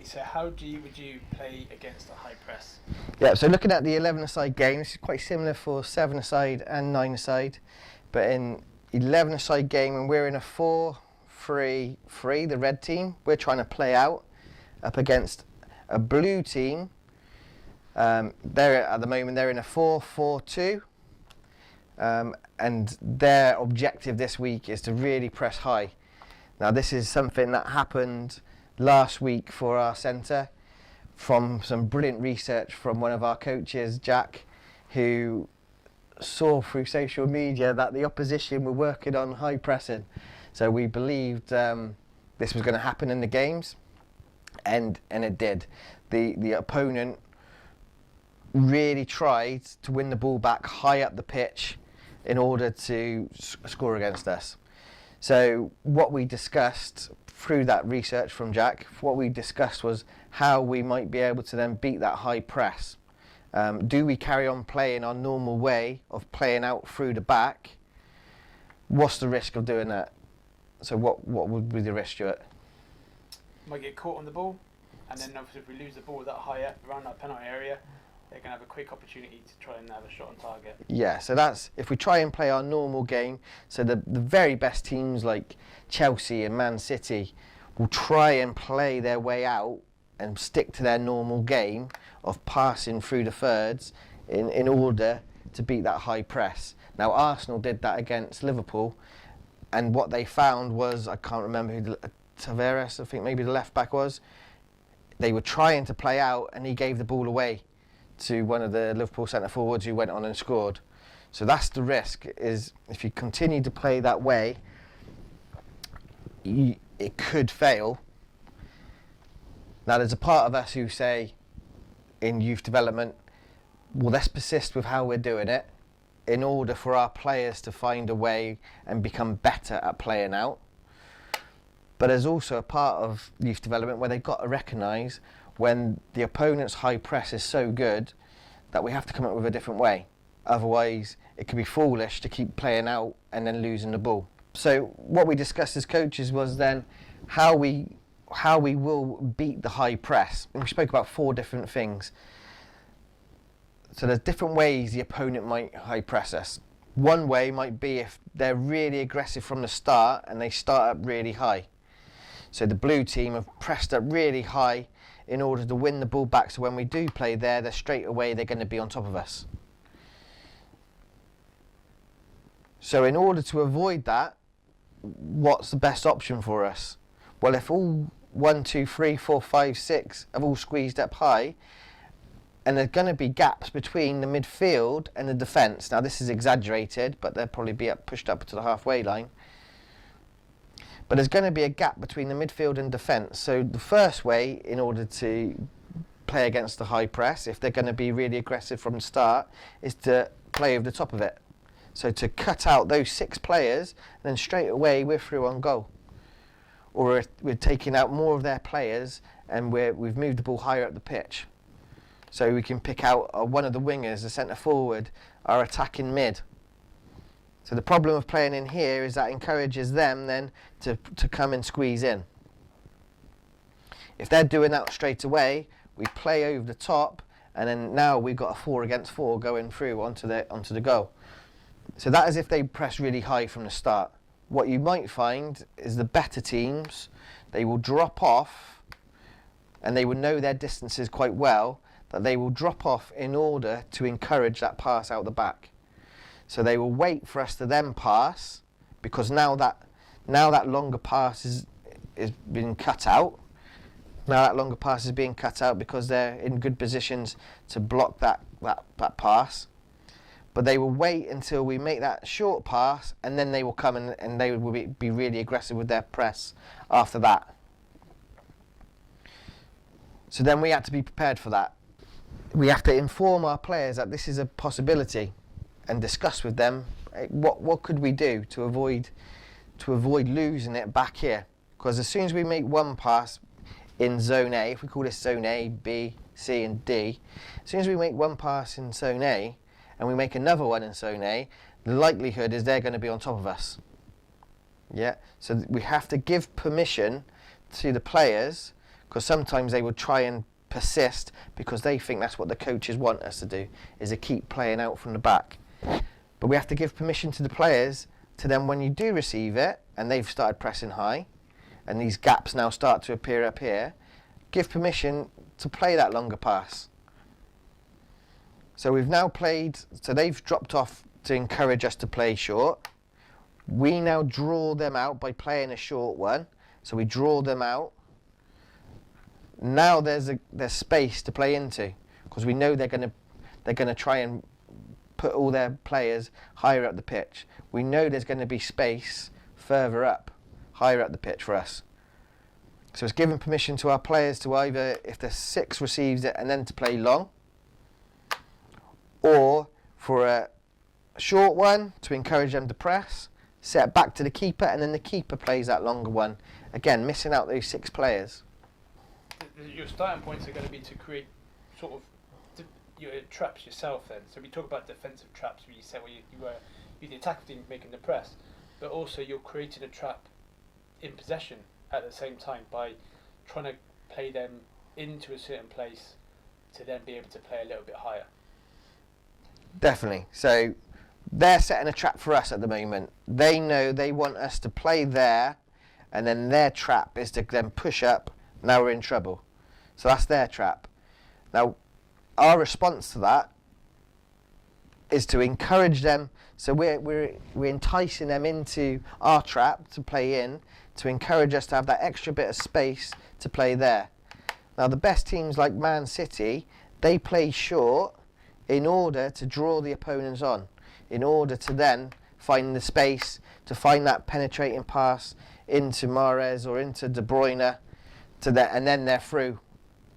So would you play against a high press? Yeah, so looking at the 11-a-side game, this is quite similar for 7-a-side and 9-a-side. But in 11-a-side game, when we're in a 4-3-3, the red team, we're trying to play out up against a blue team. At the moment, they're in a 4-4-2. And their objective this week is to really press high. Now, this is something that happened last week for our centre from some brilliant research from one of our coaches, Jack, who saw through social media that the opposition were working on high pressing. So we believed this was going to happen in the games, and it did. The opponent really tried to win the ball back high up the pitch in order to score against us. So what we discussed through that research from Jack, what we discussed was how we might be able to then beat that high press. Do we carry on playing our normal way of playing out through the back? What's the risk of doing that? So what would be the risk, Stuart? Might get caught on the ball, and then obviously if we lose the ball that high up around that penalty area, they're going to have a quick opportunity to try and have a shot on target. Yeah, so that's if we try and play our normal game. So the very best teams like Chelsea and Man City will try and play their way out and stick to their normal game of passing through the thirds in order to beat that high press. Now, Arsenal did that against Liverpool, and what they found was, I can't remember who, Tavares, I think maybe the left back was, they were trying to play out and he gave the ball away to one of the Liverpool centre forwards who went on and scored. So that's the risk, is if you continue to play that way, it could fail. Now there's a part of us who say in youth development, well, let's persist with how we're doing it in order for our players to find a way and become better at playing out. But there's also a part of youth development where they've got to recognise when the opponent's high press is so good that we have to come up with a different way. Otherwise, it could be foolish to keep playing out and then losing the ball. So what we discussed as coaches was then how we will beat the high press. And we spoke about 4 different things. So there's different ways the opponent might high press us. One way might be if they're really aggressive from the start and they start up really high. So the blue team have pressed up really high in order to win the ball back, so when we do play there, they're going to be on top of us. So in order to avoid that, what's the best option for us? Well, if all 1, 2, 3, 4, 5, 6 have all squeezed up high, and there's going to be gaps between the midfield and the defence. Now this is exaggerated, but they'll probably be pushed up to the halfway line. But there's going to be a gap between the midfield and defence. So the first way, in order to play against the high press, if they're going to be really aggressive from the start, is to play over the top of it. So to cut out those 6 players, and then straight away we're through on goal. Or we're taking out more of their players, and we've moved the ball higher up the pitch. So we can pick out one of the wingers, the centre forward, our attacking mid. So the problem of playing in here is that encourages them then to come and squeeze in. If they're doing that straight away, we play over the top, and then now we've got a 4 against 4 going through onto the goal. So that is if they press really high from the start. What you might find is the better teams, they will drop off, and they will know their distances quite well, that they will drop off in order to encourage that pass out the back. So they will wait for us to then pass, because now that longer pass is being cut out. Now that longer pass is being cut out because they're in good positions to block that pass. But they will wait until we make that short pass, and then they will come and they will be really aggressive with their press after that. So then we have to be prepared for that. We have to inform our players that this is a possibility, and discuss with them what could we do to avoid losing it back here. Because as soon as we make one pass in zone A, if we call this zone A, B, C and D, as soon as we make one pass in zone A and we make another one in zone A, the likelihood is they're going to be on top of us. Yeah, so we have to give permission to the players, because sometimes they will try and persist because they think that's what the coaches want us to do, is to keep playing out from the back. But we have to give permission to the players to then, when you do receive it and they've started pressing high and these gaps now start to appear up here, give permission to play that longer pass. So we've now played, so they've dropped off to encourage us to play short. We now draw them out by playing a short one. So we draw them out. Now there's space to play into, because we know they're going to try and put all their players higher up the pitch. We know there's going to be space further up, higher up the pitch for us. So it's giving permission to our players to either, if the 6 receives it, and then to play long, or for a short one to encourage them to press, set back to the keeper, and then the keeper plays that longer one. Again, missing out those 6 players. Your starting points are going to be to create sort of your traps yourself then. So we talk about defensive traps where you say, well, you're the attack team making the press, but also you're creating a trap in possession at the same time by trying to play them into a certain place to then be able to play a little bit higher. Definitely. So they're setting a trap for us at the moment. They know they want us to play there, and then their trap is to then push up. Now we're in trouble. So that's their trap. Now, our response to that is to encourage them. So we're enticing them into our trap to play in, to encourage us to have that extra bit of space to play there. Now, the best teams like Man City, they play short in order to draw the opponents on, in order to then find the space, to find that penetrating pass into Mahrez or into De Bruyne, and then they're through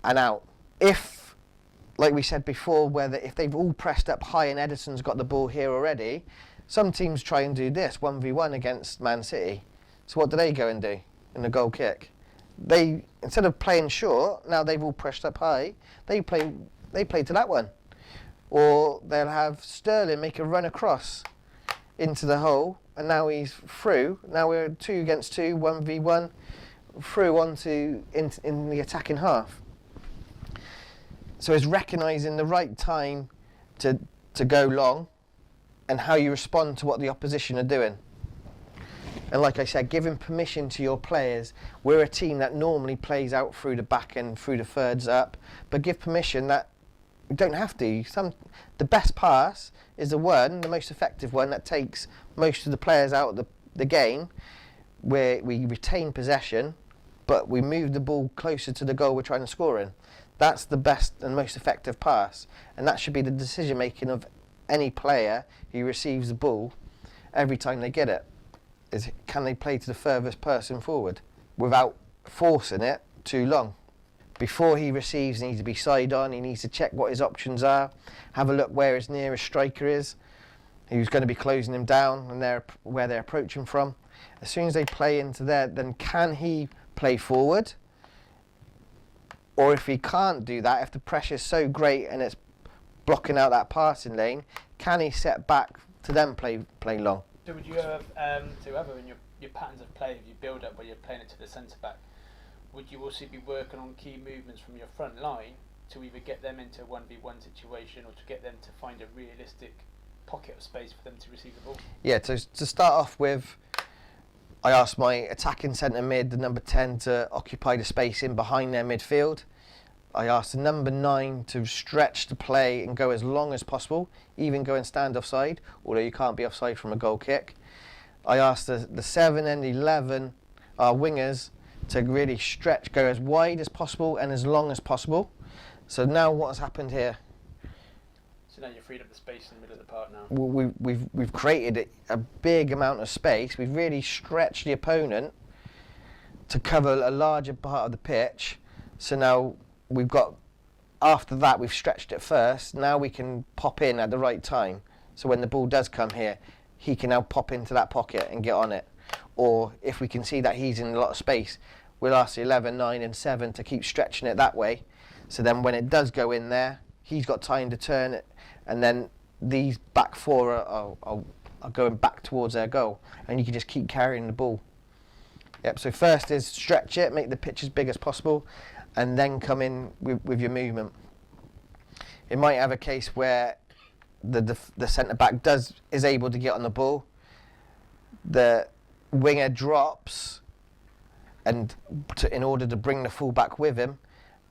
and out. If, like we said before, if they've all pressed up high and Ederson's got the ball here already, some teams try and do this 1v1 against Man City. So what do they go and do in the goal kick? They, instead of playing short, now they've all pressed up high, they play to that one. Or they'll have Sterling make a run across into the hole, and now he's through. Now we're 2 against 2, 1v1, through onto in the attacking half. So it's recognising the right time to go long, and how you respond to what the opposition are doing. And like I said, giving permission to your players. We're a team that normally plays out through the back and through the thirds up, but give permission that you don't have to. The best pass is the most effective one that takes most of the players out of the game, where we retain possession, but we move the ball closer to the goal we're trying to score in. That's the best and most effective pass, and that should be the decision making of any player who receives the ball every time they get it. Is, can they play to the furthest person forward without forcing it too long? Before he receives, he needs to be side on. He needs to check what his options are, have a look where his nearest striker is, who's going to be closing him down, and where they're approaching from. As soon as they play into there, then can he play forward? Or if he can't do that, if the pressure is so great and it's blocking out that passing lane, can he set back to then play long? So would you have, in your patterns of play, if you build up where you're playing it to the centre back, would you also be working on key movements from your front line to either get them into a 1v1 situation or to get them to find a realistic pocket of space for them to receive the ball? Yeah, to start off with, I asked my attacking centre mid, the number 10, to occupy the space in behind their midfield. I asked the number 9 to stretch the play and go as long as possible, even go and stand offside, although you can't be offside from a goal kick. I asked the 7 and 11, our wingers, to really stretch, go as wide as possible and as long as possible. So now what's happened here? So now you've freed up the space in the middle of the park now. We've created a big amount of space. We've really stretched the opponent to cover a larger part of the pitch. So now we've got, after that we've stretched it first, now we can pop in at the right time. So when the ball does come here, he can now pop into that pocket and get on it. Or if we can see that he's in a lot of space, we'll ask the 11, 9 and 7 to keep stretching it that way. So then when it does go in there, he's got time to turn it, and then these back 4 are going back towards their goal, and you can just keep carrying the ball. Yep, so first is stretch it, make the pitch as big as possible, and then come in with your movement. It might have a case where the centre back is able to get on the ball. The winger drops, and in order to bring the full back with him,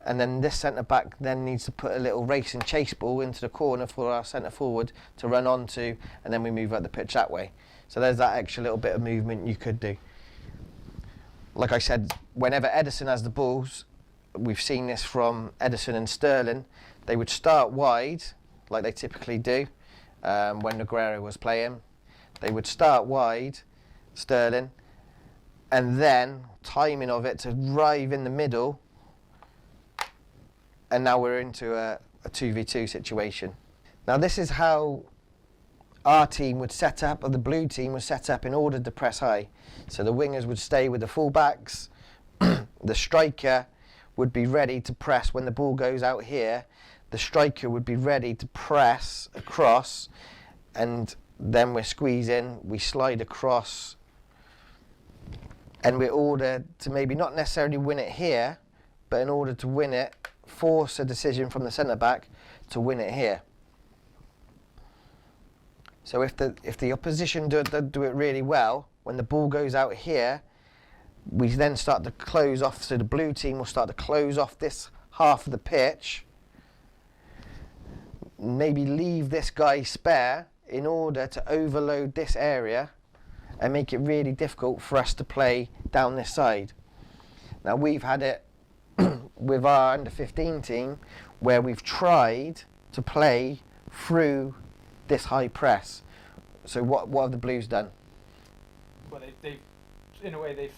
and then this centre back then needs to put a little race and chase ball into the corner for our centre forward to run onto, and then we move up the pitch that way. So there's that extra little bit of movement you could do. Like I said, whenever Edison has the balls, we've seen this from Edison and Sterling, they would start wide, like they typically do when Negreira was playing. They would start wide, Sterling, and then timing of it to drive in the middle, and now we're into a 2v2 situation. Now this is how our team would set up, or the blue team was set up in order to press high. So the wingers would stay with the fullbacks, the striker would be ready to press when the ball goes out here. The striker would be ready to press across, and then we're squeezing, we slide across, and we're ordered to maybe not necessarily win it here, but in order to win it, force a decision from the centre back to win it here. So if the opposition do it really well, when the ball goes out here, we then start to close off. So the blue team will start to close off this half of the pitch, maybe leave this guy spare in order to overload this area and make it really difficult for us to play down this side. Now we've had it with our under-15 team where we've tried to play through this high press. So what have the Blues done? Well, they've in a way they've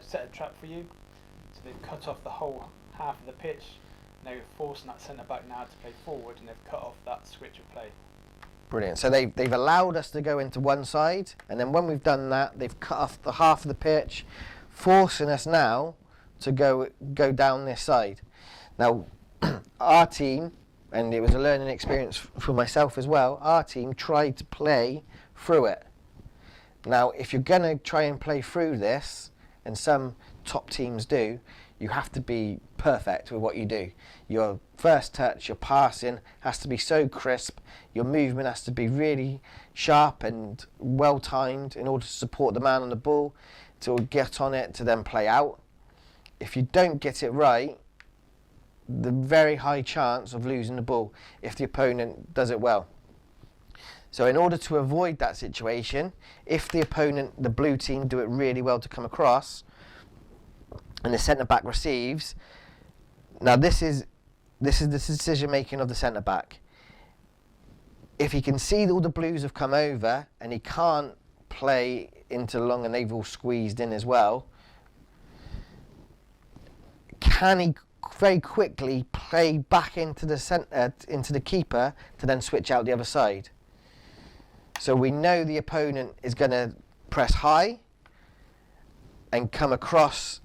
set a trap for you. So they've cut off the whole half of the pitch. Now you're forcing that centre back now to play forward, and they've cut off that switch of play. Brilliant. So they've allowed us to go into one side, and then when we've done that, they've cut off the half of the pitch, forcing us now to go down this side. Now, our team, and it was a learning experience for myself as well, our team tried to play through it. Now, if you're going to try and play through this, and some top teams do, you have to be perfect with what you do. Your first touch, your passing has to be so crisp, your movement has to be really sharp and well timed in order to support the man on the ball, to get on it, to then play out. If you don't get it right, the very high chance of losing the ball if the opponent does it well. So in order to avoid that situation, if the opponent, the blue team, do it really well to come across, and the centre back receives, now this is the decision making of the centre back. If he can see that all the Blues have come over and he can't play into long and they've all squeezed in as well, can he very quickly play back into the keeper to then switch out the other side? So we know the opponent is going to press high and come across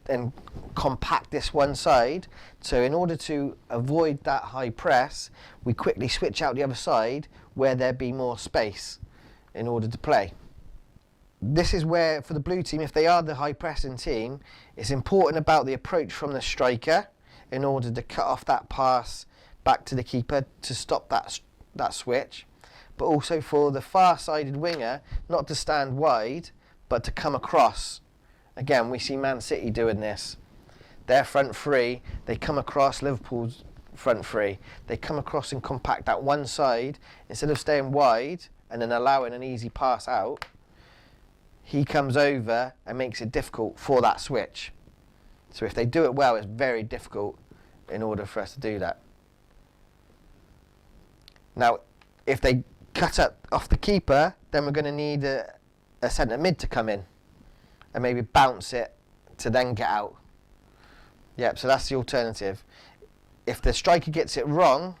and compact this one side. So in order to avoid that high press, we quickly switch out the other side where there be more space in order to play. This is where, for the blue team, if they are the high pressing team, it's important about the approach from the striker in order to cut off that pass back to the keeper to stop that switch. But also for the far-sided winger, not to stand wide, but to come across. Again, we see Man City doing this. Their front three, they come across Liverpool's front three. They come across and compact that one side. Instead of staying wide and then allowing an easy pass out, he comes over and makes it difficult for that switch. So if they do it well, it's very difficult in order for us to do that. Now, if they cut up off the keeper, then we're going to need a centre mid to come in and maybe bounce it to then get out. Yep, so that's the alternative. If the striker gets it wrong,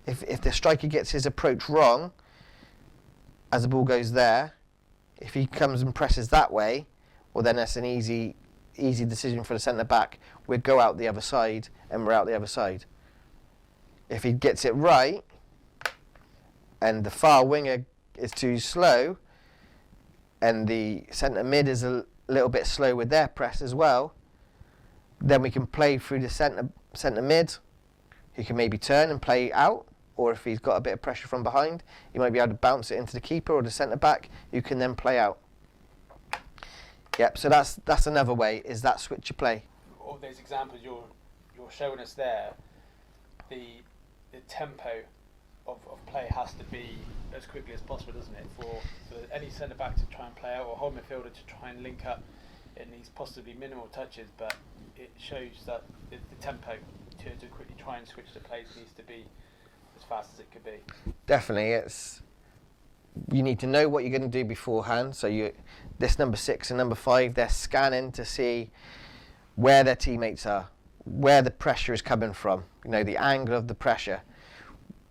if the striker gets his approach wrong as the ball goes there, if he comes and presses that way, well then that's an easy decision for the centre back. We'd go out the other side and we're out the other side. If he gets it right and the far winger is too slow and the centre mid is a little bit slow with their press as well, Then we can play through the centre mid. He can maybe turn and play out, or if he's got a bit of pressure from behind, he might be able to bounce it into the keeper or the centre back, who can then play out. Yep, so that's another way, is that switch of play. All those examples you're showing us there, the tempo of play has to be as quickly as possible, doesn't it? For any centre back to try and play out, or whole midfielder to try and link up, it needs possibly minimal touches, but it shows that the tempo to quickly try and switch the plays needs to be as fast as it could be. Definitely, you need to know what you're going to do beforehand. So this number 6 and number 5, they're scanning to see where their teammates are, where the pressure is coming from. The angle of the pressure.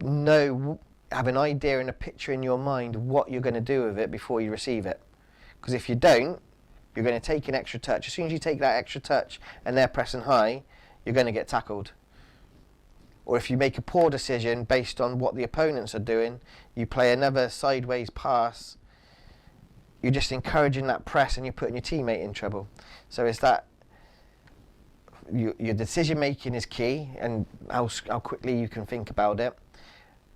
Have an idea and a picture in your mind what you're going to do with it before you receive it. Because if you don't, you're going to take an extra touch. As soon as you take that extra touch and they're pressing high, you're going to get tackled. Or if you make a poor decision based on what the opponents are doing, you play another sideways pass, you're just encouraging that press and you're putting your teammate in trouble. So it's that your decision making is key, and how quickly you can think about it.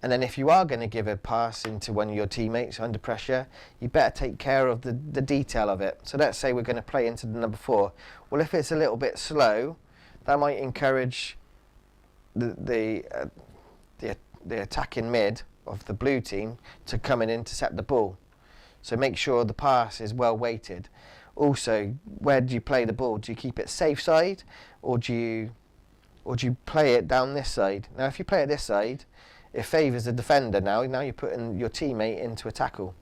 And then if you are going to give a pass into one of your teammates under pressure, you better take care of the detail of it. So let's say we're going to play into the number 4. Well, if it's a little bit slow, that might encourage the attacking mid of the blue team to come and intercept the ball. So make sure the pass is well weighted. Also, where do you play the ball? Do you keep it safe side, or do you play it down this side? Now, if you play it this side, it favours the defender. Now you're putting your teammate into a tackle.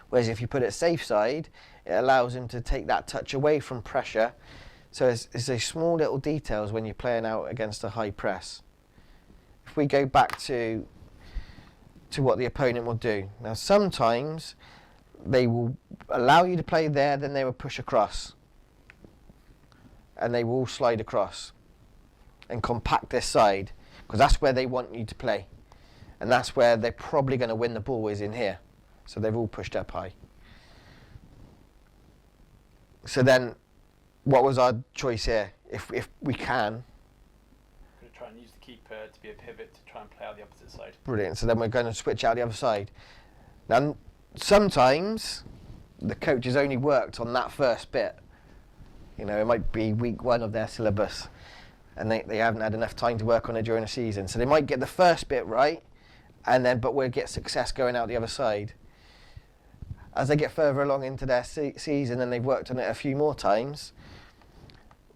Whereas if you put it safe side, it allows him to take that touch away from pressure. So it's those small little details when you're playing out against a high press. If we go back to what the opponent will do. Now sometimes they will allow you to play there, then they will push across. And they will slide across and compact this side, because that's where they want you to play. And that's where they're probably going to win the ball, is in here. So they've all pushed up high. So then, what was our choice here? If we can, going to try and use the keeper to be a pivot to try and play out the opposite side. Brilliant. So then we're going to switch out the other side. Now, sometimes the coach has only worked on that first bit. It might be week 1 of their syllabus, and they haven't had enough time to work on it during the season. So they might get the first bit right, but we'll get success going out the other side. As they get further along into their season and they've worked on it a few more times,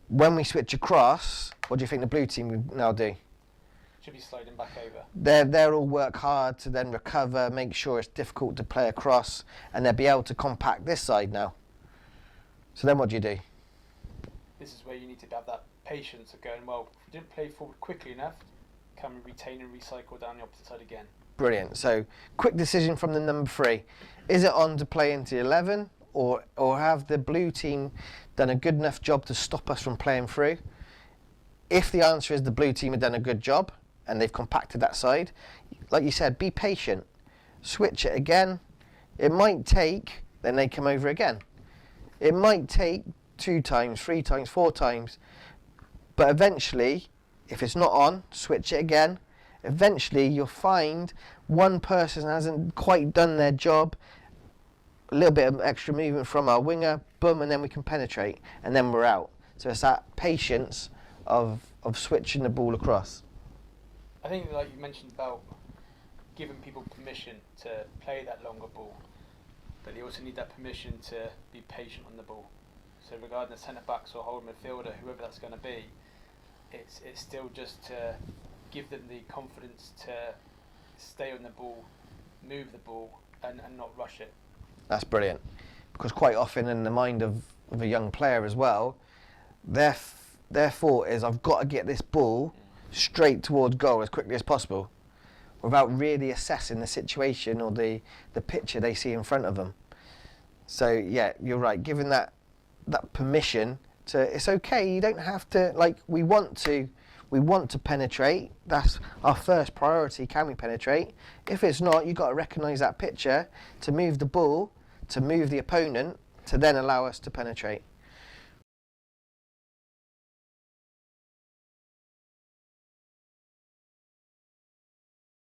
when we switch across, what do you think the blue team will now do? Should be sliding back over. They'll all work hard to then recover, make sure it's difficult to play across, and they'll be able to compact this side now. So then what do you do? This is where you need to have that patience of going, well, if we didn't play forward quickly enough, can we retain and recycle down the opposite side again? Brilliant. So quick decision from the number 3. Is it on to play into 11, or have the blue team done a good enough job to stop us from playing through? If the answer is the blue team have done a good job and they've compacted that side, like you said, be patient. Switch it again. It might take, then they come over again. It might take 2 times, 3 times, 4 times. But eventually, if it's not on, switch it again. Eventually, you'll find one person hasn't quite done their job. A little bit of extra movement from our winger, boom, and then we can penetrate, and then we're out. So it's that patience of switching the ball across. I think, like you mentioned about giving people permission to play that longer ball, but they also need that permission to be patient on the ball. So regarding the centre backs or holding midfielder, whoever that's going to be, it's still just to give them the confidence to stay on the ball, move the ball, and not rush it. That's brilliant, because quite often in the mind of a young player as well, their thought is, I've got to get this ball straight towards goal as quickly as possible, without really assessing the situation or the picture they see in front of them. So yeah, you're right, giving that permission to, it's okay, you don't have to, like, we want to penetrate, that's our first priority, can we penetrate? If it's not, you've got to recognise that picture to move the ball, to move the opponent, to then allow us to penetrate.